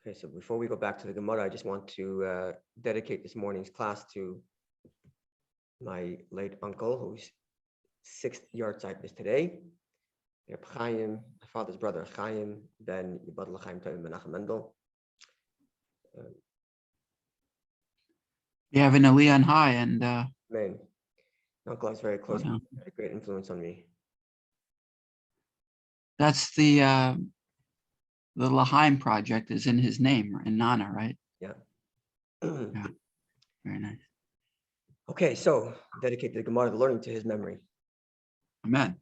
Okay, so before we go back to the Gemara, I just want to dedicate this morning's class to my late uncle, whose 6th yard site is today. Reb Chaim, my father's brother, Chaim ben Yibad L'Chaim Toim Menachem Mendel. You have an Aliyah on high, and Man, uncle is very close, had a great influence on me. that's the L'Chaim project is in his name, in Nana, right? Yeah. Yeah. Very nice. Okay, so dedicate the Gemara, the learning, to his memory. Amen.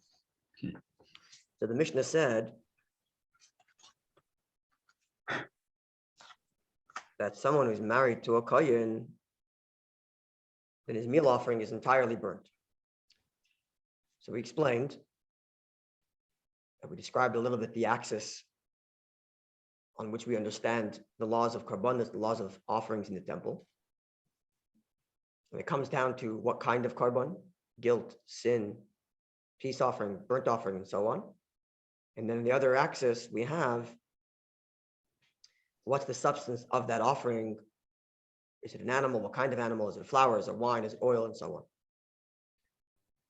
Okay. So the Mishnah said that someone who's married to a kohen, then his meal offering is entirely burnt. So we explained, and we described a little bit the axis on which we understand the laws of karbanos, the laws of offerings in the temple. And it comes down to what kind of karban: guilt, sin, peace offering, burnt offering, and so on. And then the other axis, we have what's the substance of that offering? Is it an animal? What kind of animal? Is it flour? Is it wine? Is it oil? And so on.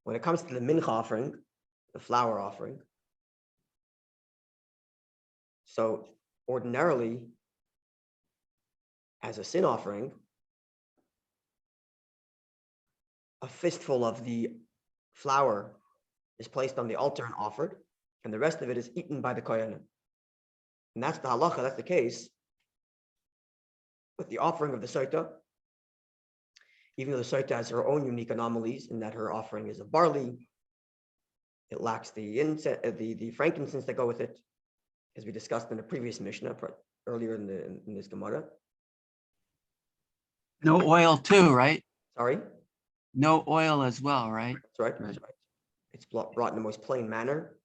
When it comes to the mincha offering, the flour offering, so ordinarily, as a sin offering, a fistful of the flour is placed on the altar and offered, and the rest of it is eaten by the kohen. And that's the halacha, that's the case with the offering of the Sotah. Even though the Sotah has her own unique anomalies in that her offering is of barley, it lacks the frankincense that go with it, as we discussed in the previous Mishnah earlier in this Gemara. No oil too, right? Sorry? No oil as well, right? That's right. That's right. It's brought in the most plain manner.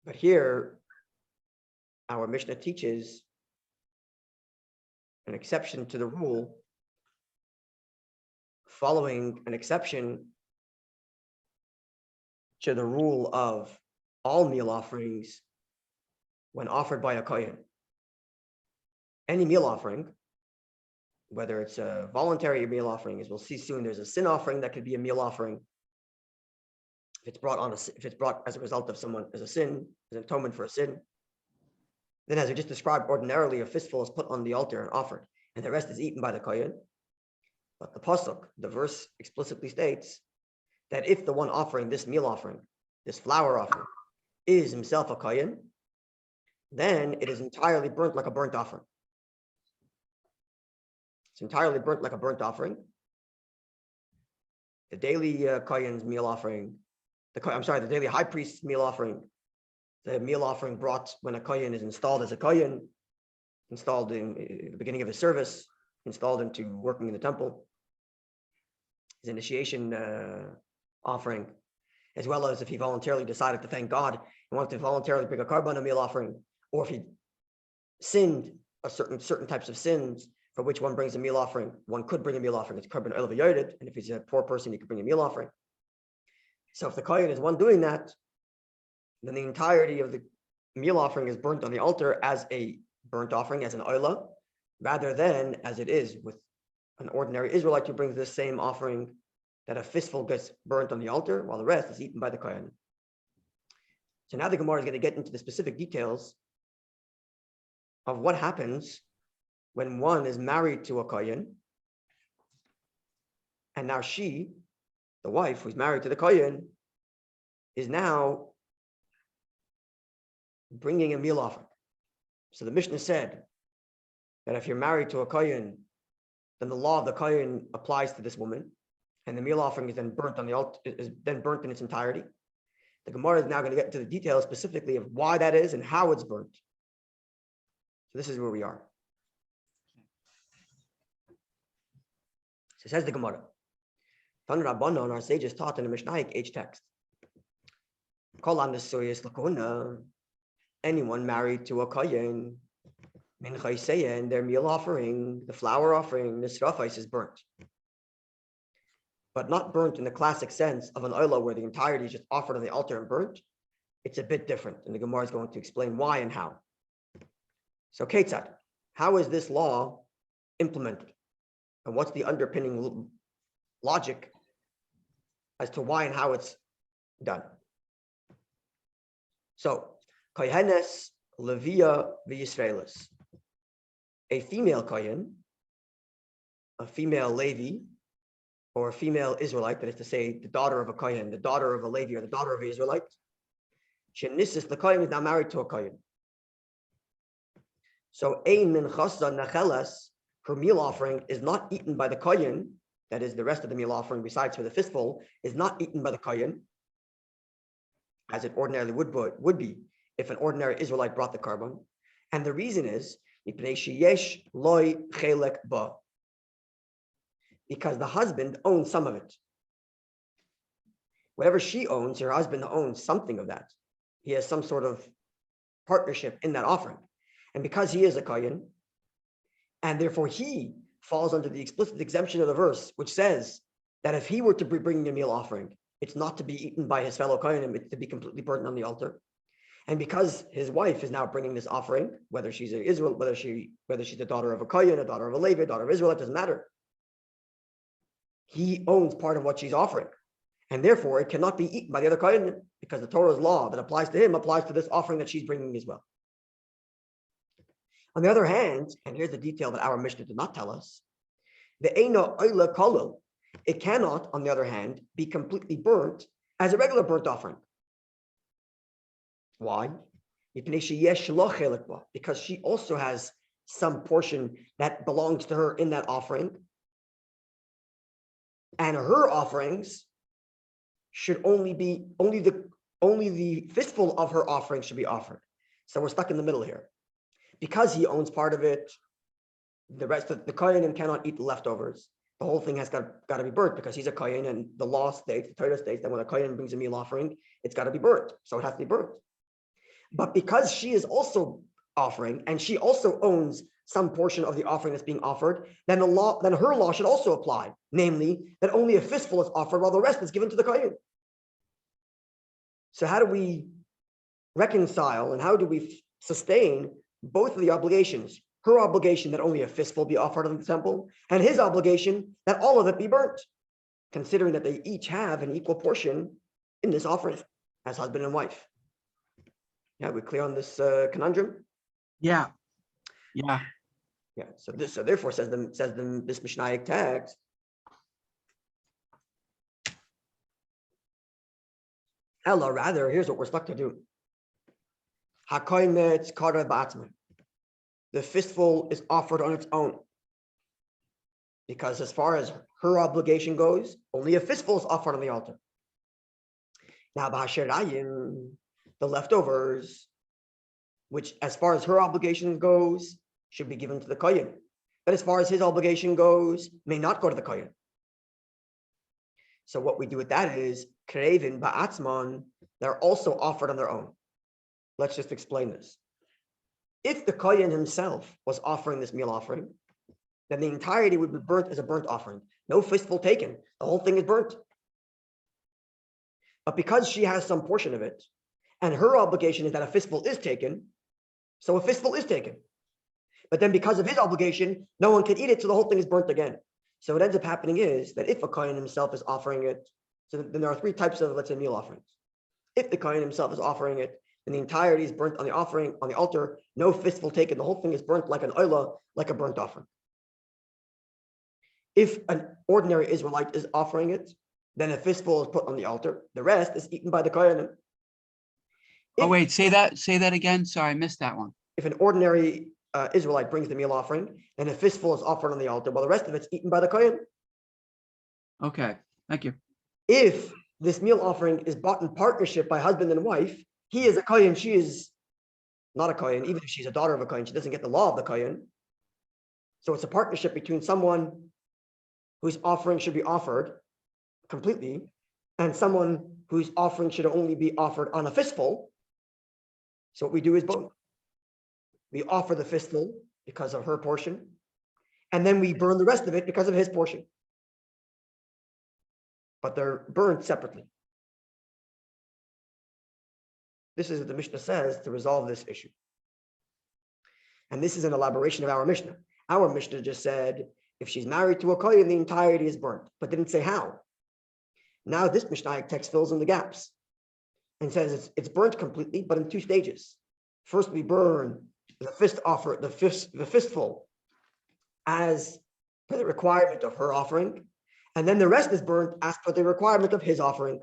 But here, our Mishnah teaches an exception to the rule, following an exception to the rule of all meal offerings when offered by a kohen. Any meal offering, whether it's a voluntary meal offering, as we'll see soon, there's a sin offering that could be a meal offering. If it's brought as a result of someone as a sin, as an atonement for a sin, then as we just described, ordinarily a fistful is put on the altar and offered, and the rest is eaten by the kohen. But the pasuk, the verse explicitly states that if the one offering this meal offering, this flour offering, is himself a kohen, then it is entirely burnt like a burnt offering. It's entirely burnt like a burnt offering. The daily kohen's meal offering, the daily high priest's meal offering, the meal offering brought when a kohen is installed as a kohen, installed in the beginning of his service, installed into working in the temple, his initiation offering, as well as if he voluntarily decided to thank God and wanted to voluntarily bring a karban, a meal offering, or if he sinned certain types of sins for which one brings a meal offering. One could bring a meal offering. It's karban oil v'yored, and if he's a poor person, he could bring a meal offering. So if the kohen is one doing that, then the entirety of the meal offering is burnt on the altar as a burnt offering, as an oila, rather than as it is with an ordinary Israelite who brings this same offering, that a fistful gets burnt on the altar while the rest is eaten by the kohen. So now the Gemara is going to get into the specific details of what happens when one is married to a kohen, and now she, the wife who's married to the kohen, is now bringing a meal offering. So the Mishnah said that if you're married to a kohen, then the law of the kohen applies to this woman, and the meal offering is then burnt on the altar, is then burnt in its entirety. The Gemara is now going to get into the details specifically of why that is and how it's burnt. So this is where we are. So says the Gemara, Tan Rabbanon, our sages taught in the Mishnaic H text, anyone married to a kohen, and their meal offering, the flour offering, nisrafais, is burnt. But not burnt in the classic sense of an oila where the entirety is just offered on the altar and burnt. It's a bit different, and the Gemara is going to explain why and how. So Ketzad, how is this law implemented? And what's the underpinning logic as to why and how it's done? So, Kohenes, Levia, v'Yisraelis. A female Kohen, a female Levi, or a female Israelite, that is to say, the daughter of a Kohen, the daughter of a Levi, or the daughter of an Israelite, Shenisis, the Kohen is now married to a Kohen. So, Ein min chasa nacheles, her meal offering is not eaten by the Kohen, that is, the rest of the meal offering, besides for the fistful, is not eaten by the Kohen, as it ordinarily would be if an ordinary Israelite brought the carbon. And the reason is, because the husband owns some of it. Whatever she owns, her husband owns something of that. He has some sort of partnership in that offering. And because he is a Kohen, and therefore he falls under the explicit exemption of the verse, which says that if he were to be bringing a meal offering, it's not to be eaten by his fellow Kohanim, it's to be completely burnt on the altar. And because his wife is now bringing this offering, whether she's an Israel, whether she's the daughter of a Kohen, a daughter of a Levi, a daughter of Israel, it doesn't matter. He owns part of what she's offering. And therefore, it cannot be eaten by the other Kohanim, because the Torah's law that applies to him applies to this offering that she's bringing as well. On the other hand, and here's the detail that our Mishnah did not tell us, the Eino Oila Kolel, it cannot, on the other hand, be completely burnt as a regular burnt offering. Why? Because she also has some portion that belongs to her in that offering. And her offerings should only the fistful of her offering should be offered. So we're stuck in the middle here. Because he owns part of it, the rest of the Kohanim cannot eat the leftovers. The whole thing has got to be burnt because he's a Kohen, and the law states, the Torah states that when a Kohen brings a meal offering, it's got to be burnt. So it has to be burnt. But because she is also offering, and she also owns some portion of the offering that's being offered, then her law should also apply. Namely, that only a fistful is offered while the rest is given to the Kohen. So how do we reconcile and how do we sustain both of the obligations? Her obligation that only a fistful be offered in the temple, and his obligation that all of it be burnt, considering that they each have an equal portion in this offering as husband and wife. Yeah, we clear on this conundrum? Yeah. So therefore says this Mishnaic text. Ella, rather, here's what we're stuck to do. Hakoymet kara ba'atzma. The fistful is offered on its own. Because as far as her obligation goes, only a fistful is offered on the altar. Now, b'hasherayim, the leftovers, which as far as her obligation goes, should be given to the Kohen. But as far as his obligation goes, may not go to the Kohen. So what we do with that is, krevin ba'atzman, they're also offered on their own. Let's just explain this. If the Kohen himself was offering this meal offering, then the entirety would be burnt as a burnt offering. No fistful taken. The whole thing is burnt. But because she has some portion of it, and her obligation is that a fistful is taken, so a fistful is taken. But then because of his obligation, no one can eat it, so the whole thing is burnt again. So what ends up happening is that if a Kohen himself is offering it, so then there are three types of, let's say, meal offerings. If the Kohen himself is offering it, then the entirety is burnt on the offering, on the altar, no fistful taken, the whole thing is burnt like an oila, like a burnt offering. If an ordinary Israelite is offering it, then a fistful is put on the altar. The rest is eaten by the Kohanim. Oh, wait, say that again. Sorry, I missed that one. If an ordinary Israelite brings the meal offering, then a fistful is offered on the altar, while the rest of it's eaten by the Kohen. Okay, thank you. If this meal offering is bought in partnership by husband and wife, he is a Kohen, she is not a Kohen. Even if she's a daughter of a Kohen, she doesn't get the law of the Kohen. So it's a partnership between someone whose offering should be offered completely and someone whose offering should only be offered on a fistful. So what we do is both. We offer the fistful because of her portion, and then we burn the rest of it because of his portion. But they're burned separately. This is what the Mishnah says to resolve this issue. And this is an elaboration of our Mishnah. Our Mishnah just said, if she's married to a kohen, the entirety is burnt, but didn't say how. Now this Mishnah text fills in the gaps and says it's burnt completely, but in two stages. First, we burn the fistful as per the requirement of her offering, and then the rest is burnt as per the requirement of his offering.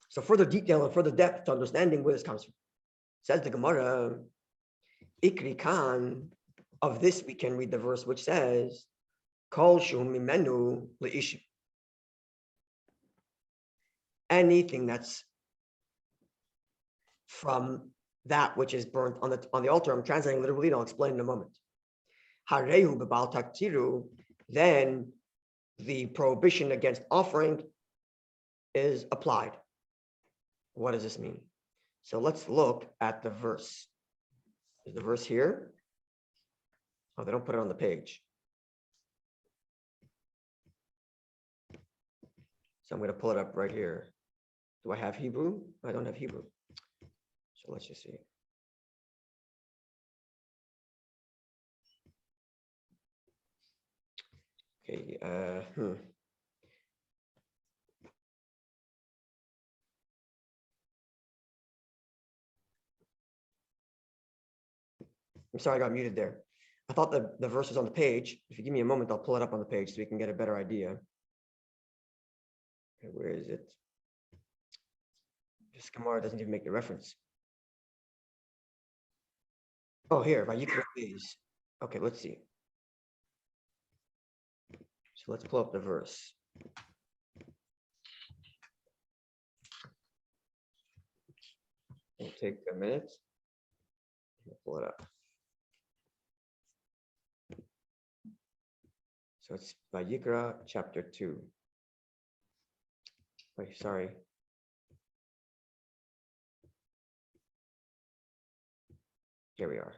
So further detail and further depth to understanding where this comes from. Says the Gemara, Ikri Khan, of this we can read the verse which says, Kol shum mimenu le'ishu. Anything that's from that which is burnt on the altar. I'm translating literally, and I'll explain in a moment. Harehu b'bal taktiru, then the prohibition against offering is applied. What does this mean? So let's look at the verse. Is the verse here? Oh, they don't put it on the page. So I'm going to pull it up right here. Do I have Hebrew? I don't have Hebrew. So let's just see. Okay. I'm sorry, I got muted there. I thought the verse was on the page. If you give me a moment, I'll pull it up on the page so we can get a better idea. Okay, where is it? This Gemara doesn't even make the reference. Oh, here, Vayikra is. Okay, let's see. So let's pull up the verse. It'll take a minute. I'll pull it up. So it's Vayikra chapter 2. Wait, sorry. Here we are.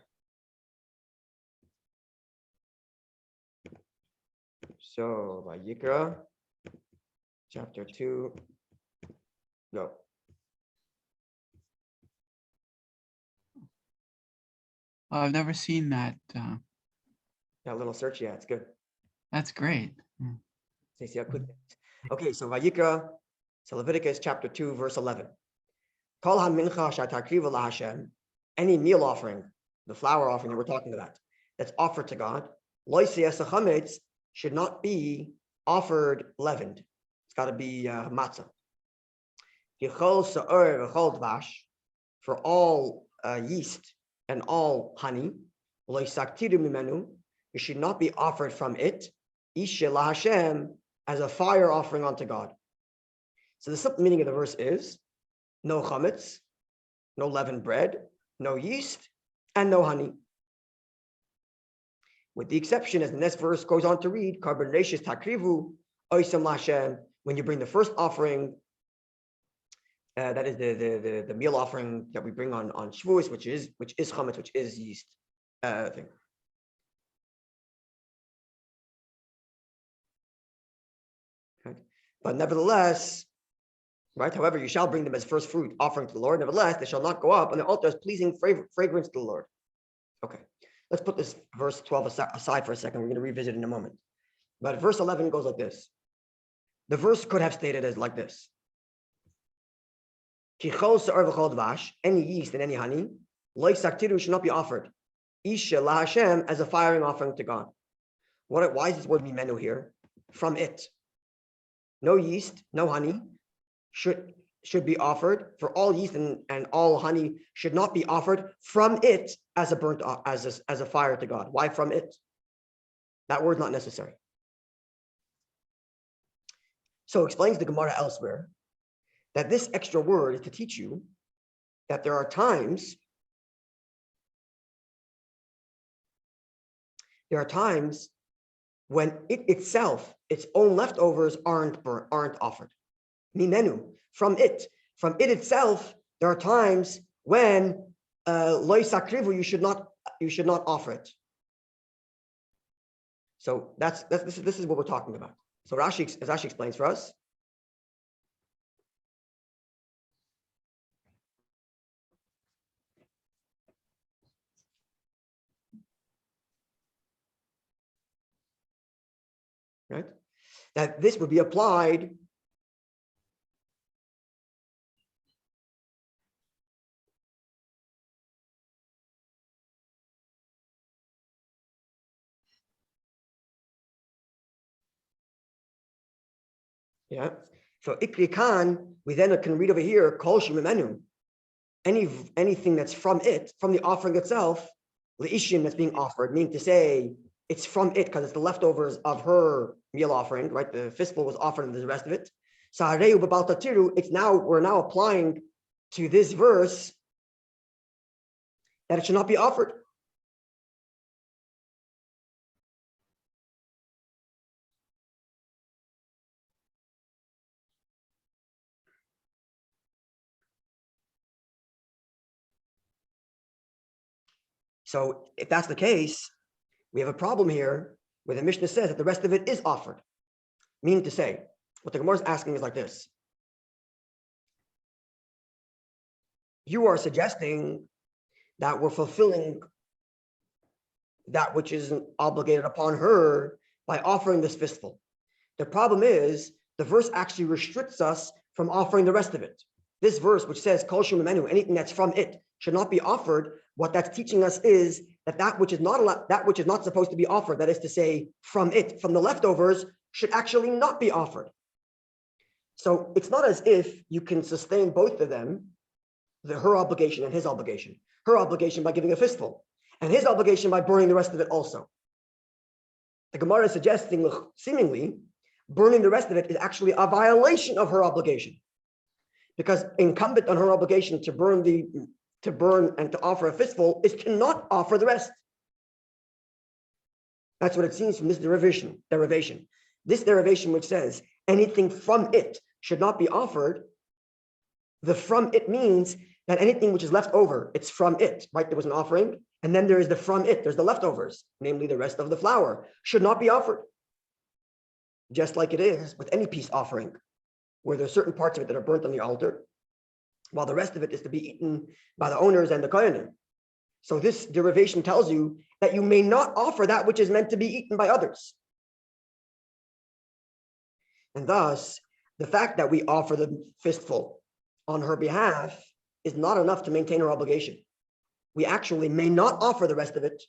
So Vayikra chapter 2. Go. I've never seen that. That little search, yeah, it's good. That's great. So you see how quick. Okay, so Vayikra, so Leviticus chapter 2, verse 11. Kol ha-mincha she'takriva laHashem, any meal offering, the flour offering that we're talking about, that's offered to God, lo yisiyas chametz, should not be offered leavened. It's got to be matzah. Yichol sa'or v'chol dvash, for all yeast and all honey, lo yisaktiru mimenu, it should not be offered from it, ishe laHashem, as a fire offering unto God. So the simple meaning of the verse is no chametz, no leavened bread, no yeast, and no honey. With the exception, as the next verse goes on to read, karban reishis takrivu oisam laHashem, when you bring the first offering, that is the meal offering that we bring on Shavuos, which is chametz, which is yeast thing. Okay. But nevertheless, right? However, you shall bring them as first fruit offering to the Lord. Nevertheless, they shall not go up on the altar as pleasing fragrance to the Lord. Okay. Let's put this verse 12 aside for a second. We're going to revisit it in a moment. But verse 11 goes like this. The verse could have stated as like this. Any yeast and any honey, should not be offered. Isha laHashem, as a firing offering to God. Why is this word mimenu here? From it. No yeast, no honey should be offered. For all yeast and all honey should not be offered from it as a burnt as a fire to God. Why from it? That word's not necessary. So explains the Gemara elsewhere that this extra word is to teach you that there are times when it itself, its own leftovers aren't offered. Mimenu, from it itself, there are times when lo sakrivu, you should not offer it. So this is what we're talking about. So as Rashi explains for us, right? That this would be applied yeah. So ikri kan, we then can read over here, kol shemimenu, anything that's from it, from the offering itself, leishim that's being offered, meaning to say it's from it because it's the leftovers of her meal offering, right? The fistful was offered and the rest of it. Sa'areu b'bal tatiru, we're now applying to this verse that it should not be offered. So if that's the case, we have a problem here where the Mishnah says that the rest of it is offered. Meaning to say, what the Gemara is asking is like this. You are suggesting that we're fulfilling that which is obligated upon her by offering this fistful. The problem is the verse actually restricts us from offering the rest of it. This verse, which says kol shemimenu, anything that's from it should not be offered. What that's teaching us is that which is not allowed, that which is not supposed to be offered, that is to say, from it, from the leftovers, should actually not be offered. So it's not as if you can sustain both of them, her obligation and his obligation. Her obligation by giving a fistful, and his obligation by burning the rest of it also. The Gemara is suggesting, seemingly, burning the rest of it is actually a violation of her obligation, because incumbent on her obligation to burn and to offer a fistful is to not offer the rest. That's what it seems from this derivation. This derivation which says anything from it should not be offered, the from it means that anything which is left over, it's from it, right? There was an offering, and then there is the from it, there's the leftovers, namely the rest of the flour, should not be offered. Just like it is with any peace offering, where there's certain parts of it that are burnt on the altar, while the rest of it is to be eaten by the owners and the kohanim. So this derivation tells you that you may not offer that which is meant to be eaten by others. And thus, the fact that we offer the fistful on her behalf is not enough to maintain her obligation. We actually may not offer the rest of it.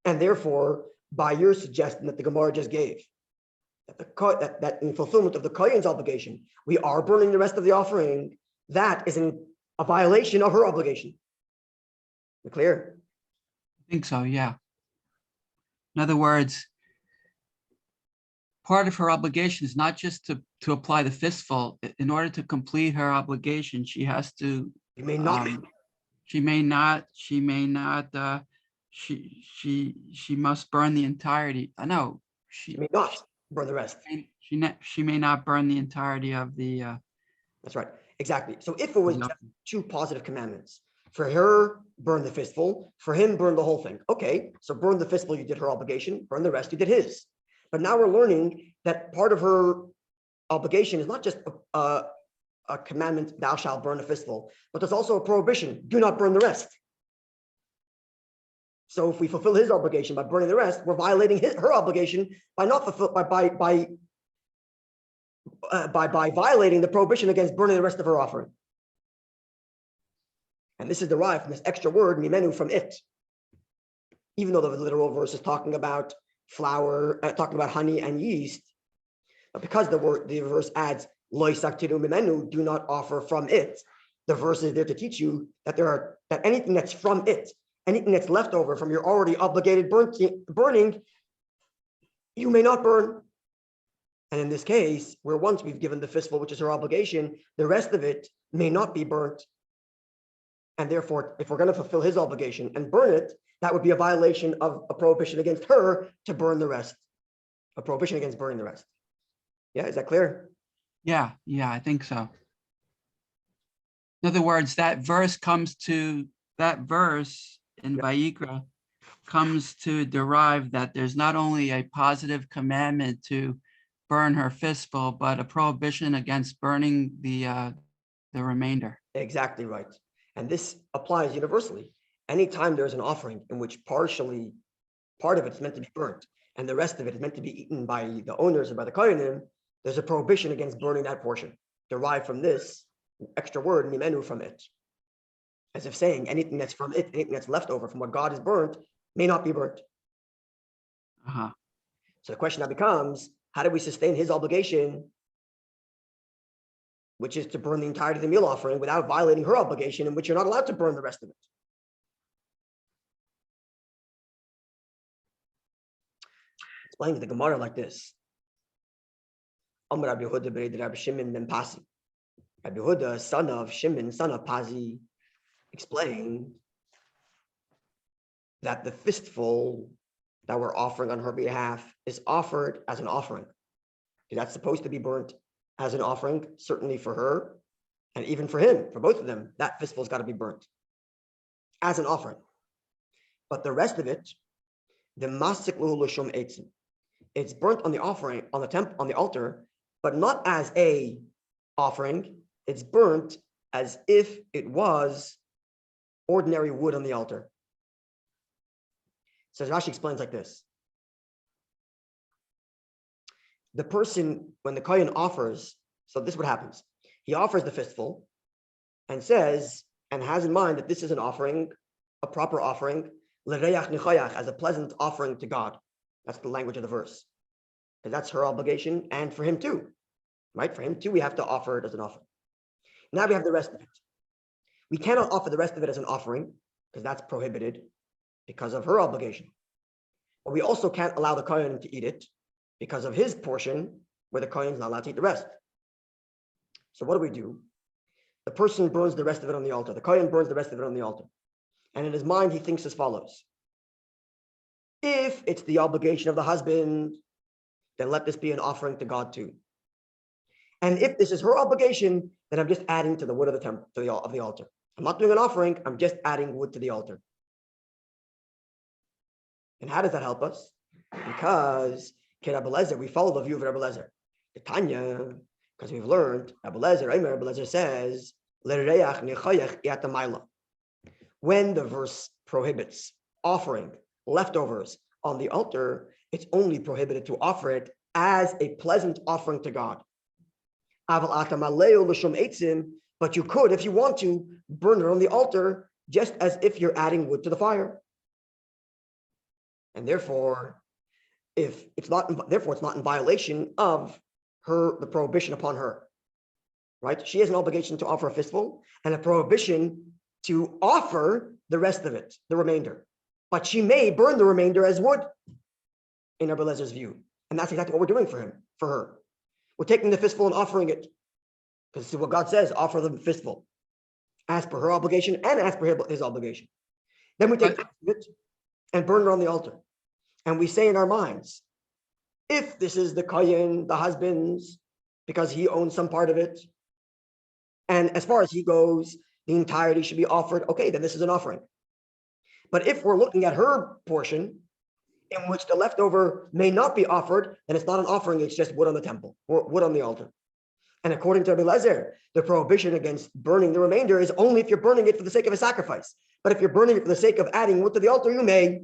And therefore, by your suggestion that the Gemara just gave, that in fulfillment of the kohen's obligation, we are burning the rest of the offering, that is a violation of her obligation. You clear? I think so, yeah. In other words, part of her obligation is not just to apply the fistful. In order to complete her obligation, she has to. You may not. She must burn the entirety. No, she may not burn the rest. She may not burn the entirety of the. That's right. Exactly. So if it was just two positive commandments, for her, burn the fistful, for him, burn the whole thing. Okay, so burn the fistful, you did her obligation, burn the rest, you did his. But now we're learning that part of her obligation is not just a commandment, thou shalt burn a fistful, but there's also a prohibition, do not burn the rest. So if we fulfill his obligation by burning the rest, we're violating her obligation by not fulfill by violating the prohibition against burning the rest of her offering. And this is derived from this extra word, mimenu, from it. Even though the literal verse is talking about flour, talking about honey and yeast, but because the verse adds lo yisaktiru mimenu, do not offer from it, the verse is there to teach you that that anything that's from it, anything that's left over from your already obligated burning, you may not burn. And in this case, where once we've given the fistful, which is her obligation, the rest of it may not be burnt. And therefore, if we're going to fulfill his obligation and burn it, that would be a violation of a prohibition against her to burn the rest. A prohibition against burning the rest. Yeah, is that clear? Yeah, I think so. In other words, that verse in Vayikra comes to derive that there's not only a positive commandment to burn her fistful, but a prohibition against burning the remainder. Exactly right. And this applies universally. Anytime there's an offering in which partially part of it's meant to be burnt, and the rest of it is meant to be eaten by the owners or by the kohanim, there's a prohibition against burning that portion, derived from this extra word, mimenu, from it. As if saying anything that's from it, anything that's left over from what God has burnt, may not be burnt. Uh-huh. So the question now becomes, how do we sustain his obligation, which is to burn the entirety of the meal offering, without violating her obligation, in which you're not allowed to burn the rest of it? Explains the Gemara like this. Amar Rabbi Yehuda bered Rabbi Shimon ben Pasi. Rabbi Yehuda, son of Shimon, son of Pazi, explained that the fistful that we're offering on her behalf is offered as an offering. That's supposed to be burnt as an offering, certainly for her, and even for him, for both of them. That fistful's got to be burnt as an offering. But the rest of it, the masik luhu l'shum eitzim, it's burnt on the offering, on the altar, but not as a offering. It's burnt as if it was ordinary wood on the altar. So Rashi explains like this. The person, when the kohen offers, so this is what happens. He offers the fistful and says, and has in mind that this is an offering, a proper offering, l'reyach nichayach, as a pleasant offering to God. That's the language of the verse. Because that's her obligation, and for him too. Right? For him too, we have to offer it as an offering. Now we have the rest of it. We cannot offer the rest of it as an offering, because that's prohibited because of her obligation. But we also can't allow the kohen to eat it because of his portion, where the kohen is not allowed to eat the rest. So what do? The person burns the rest of it on the altar. The kohen burns the rest of it on the altar. And in his mind, he thinks as follows. If it's the obligation of the husband, then let this be an offering to God too. And if this is her obligation, then I'm just adding to the wood of the temple, of the altar. I'm not doing an offering, I'm just adding wood to the altar. And how does that help us? Because Rabbi Lezer, we follow the view of Rabbi Lezer. The Tanya, because we've learned, Rabbi Lezer says, when the verse prohibits offering leftovers on the altar, it's only prohibited to offer it as a pleasant offering to God. But you could, if you want to, burn it on the altar just as if you're adding wood to the fire. And therefore, it's not in violation of the prohibition upon her. Right? She has an obligation to offer a fistful and a prohibition to offer the rest of it, the remainder. But she may burn the remainder as wood, in Rabbi Lezer's view. And that's exactly what we're doing for her. We're taking the fistful and offering it. Because this is what God says, offer the fistful. As per her obligation and as per his obligation. Then we take it and burn it on the altar. And we say in our minds, if this is the kohen, the husband's, because he owns some part of it, and as far as he goes, the entirety should be offered, okay, then this is an offering. But if we're looking at her portion, in which the leftover may not be offered, then it's not an offering, it's just wood on the temple, or wood on the altar. And according to Rabbi Lezer, the prohibition against burning the remainder is only if you're burning it for the sake of a sacrifice. But if you're burning it for the sake of adding wood to the altar, you may.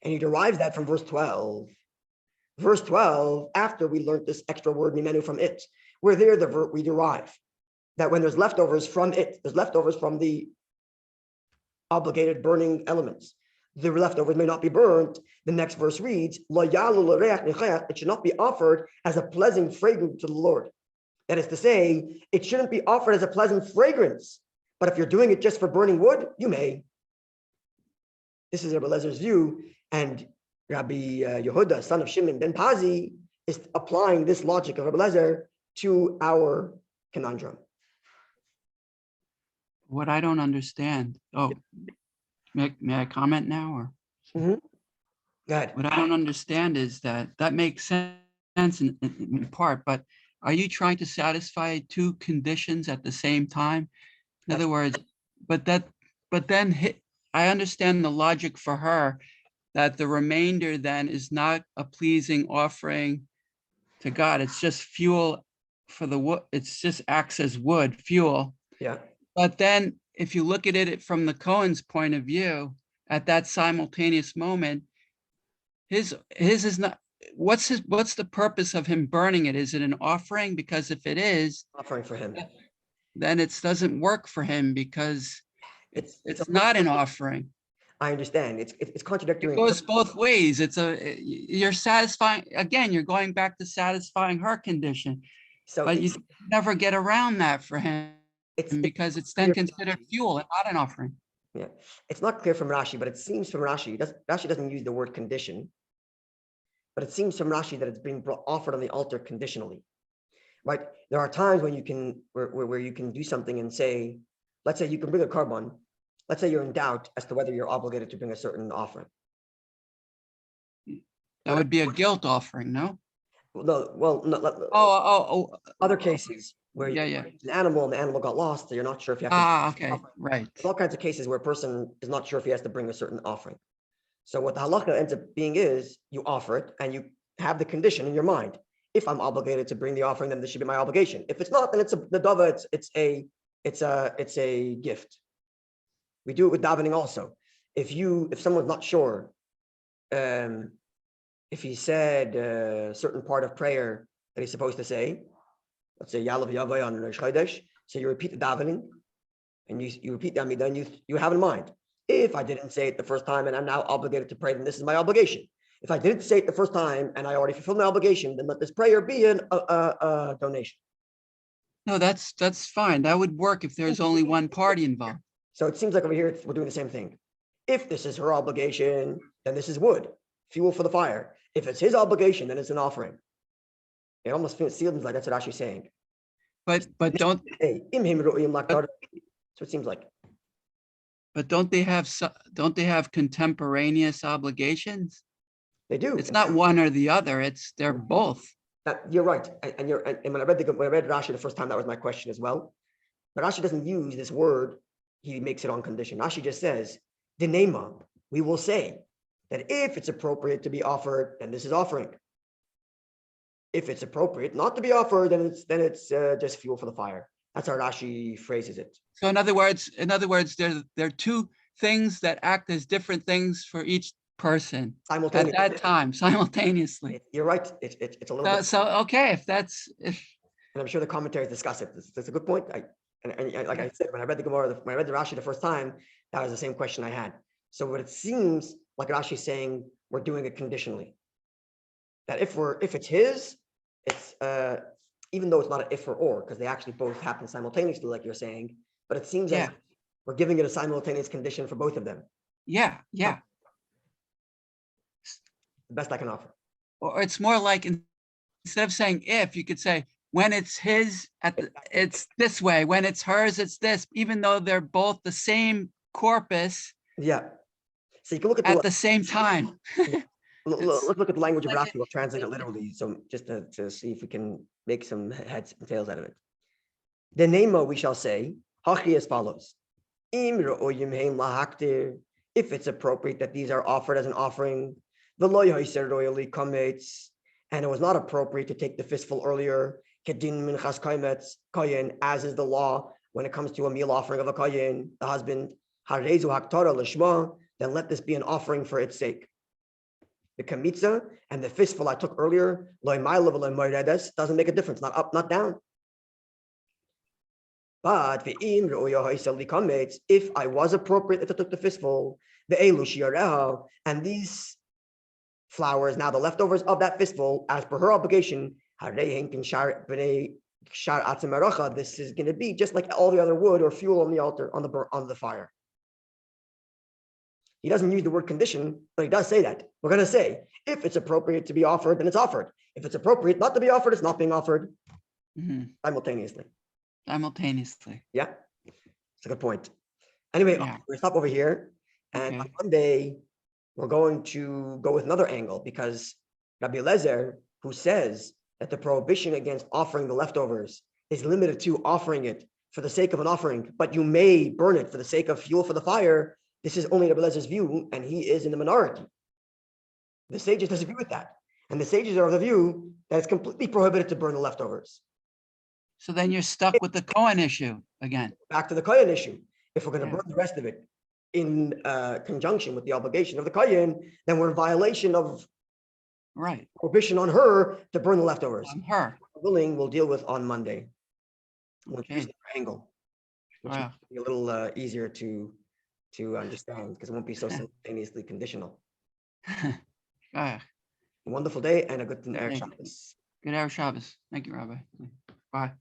And he derives that from verse 12. Verse 12, after we learned this extra word, mimenu, from it, where there we derive that when there's leftovers from it, there's leftovers from the obligated burning elements. The leftovers may not be burned. The next verse reads, it should not be offered as a pleasant fragrance to the Lord. That is to say, it shouldn't be offered as a pleasant fragrance. But if you're doing it just for burning wood, you may. This is Rabbi Lezer's view. And Rabbi Yehuda, son of Shimon ben Pazi, is applying this logic of Rabbi Lezer to our conundrum. What I don't understand. Oh, may I comment now? Or Mm-hmm. Go ahead. What I don't understand is that makes sense in part, but are you trying to satisfy two conditions at the same time? In other words, but then I understand the logic for her that the remainder then is not a pleasing offering to God. It's just fuel for the wood. It's just acts as wood, fuel. Yeah. But then if you look at it from the Cohen's point of view, at that simultaneous moment, his is not, what's the purpose of him burning it? Is it an offering? Because if it is, Offering for him. then it doesn't work for him because It's a it's not an offering. I understand. It's contradictory. It goes both ways. You're satisfying, again, you're going back to satisfying her condition, So but you never get around that for him it's because it's then clear- considered fuel and not an offering. yeah, it's not clear from Rashi, but it seems from Rashi, Rashi doesn't use the word condition, but it seems from Rashi that it's being offered on the altar conditionally, right? There are times when you can, where you can do something and say, let's say you can bring a carbon. Let's say you're in doubt as to whether you're obligated to bring a certain offering. That would be a guilt offering, no? No, other cases where Yeah, an animal and the animal got lost, so you're not sure if you have to. Okay, right. There's all kinds of cases where a person is not sure if he has to bring a certain offering. So what the halacha ends up being is you offer it and you have the condition in your mind. If I'm obligated to bring the offering, then this should be my obligation. If it's not, then it's the dava. It's a gift. We do it with davening also. If someone's not sure, if he said a certain part of prayer that he's supposed to say, let's say Yalav Yavai on Rosh Chodesh, so you repeat the davening, and you repeat the Amidah, and you have in mind, if I didn't say it the first time and I'm now obligated to pray, then this is my obligation. If I didn't say it the first time and I already fulfilled my obligation, then let this prayer be a donation. No, that's fine. That would work if there's only one party involved. So it seems like over here we're doing the same thing. If this is her obligation, then this is wood, fuel for the fire. If it's his obligation, then it's an offering. It almost feels like that's what Rashi's saying. But don't So it seems like. But don't they have contemporaneous obligations? They do. It's not one or the other. They're both. You're right. And when I read Rashi the first time, that was my question as well. But Rashi doesn't use this word. He makes it on condition. Rashi just says, "Dinema." We will say that if it's appropriate to be offered, then this is offering. If it's appropriate not to be offered, then it's just fuel for the fire. That's how Rashi phrases it. So in other words, there are two things that act as different things for each person at that time, simultaneously. You're right. It's a little bit. So okay, and I'm sure the commentaries discuss it. That's a good point. Like I said, when I read the Gemara, when I read the Rashi the first time, that was the same question I had. So what it seems like Rashi is saying, we're doing it conditionally. That if it's his, it's even though it's not an if or, because they actually both happen simultaneously, like you're saying, but it seems like we're giving it a simultaneous condition for both of them. Yeah. The best I can offer. Or it's more like, instead of saying if, you could say when it's his, it's this way. When it's hers, it's this. Even though they're both the same corpus. Yeah. So you can look at the same time. Let's look at the language of Rashi. We'll translate it literally. So just to see if we can make some heads and tails out of it. The name we shall say, Hachi as follows. If it's appropriate that these are offered as an offering, and it was not appropriate to take the fistful earlier, as is the law when it comes to a meal offering of a kohen, the husband, then let this be an offering for its sake. The kamitza and the fistful I took earlier, doesn't make a difference, not up, not down. But if I was appropriate, if I took the fistful, and these flowers, now the leftovers of that fistful, as per her obligation, this is going to be just like all the other wood or fuel on the altar, on the fire. He doesn't use the word condition, but he does say that. We're going to say, if it's appropriate to be offered, then it's offered. If it's appropriate not to be offered, it's not being offered simultaneously. Yeah, it's a good point. Anyway, we'll stop over here. And on Monday, we're going to go with another angle, because Rabbi Lezer, who says that the prohibition against offering the leftovers is limited to offering it for the sake of an offering, but you may burn it for the sake of fuel for the fire. This is only Rabbi Lezer's view, and he is in the minority. The sages disagree with that. And the sages are of the view that it's completely prohibited to burn the leftovers. So then you're stuck with the Kohen issue again. Back to the Kohen issue. If we're going to burn the rest of it in conjunction with the obligation of the Kohen, then we're in violation of Right. Prohibition on her to burn the leftovers. On her. Willing, we'll deal with on Monday. We'll use Okay. the angle, which Wow. will be a little easier to understand because it won't be so simultaneously conditional. Ah, A wonderful day and a good Thank you. Shabbos. Good Erev Shabbos. Thank you, Rabbi. Bye.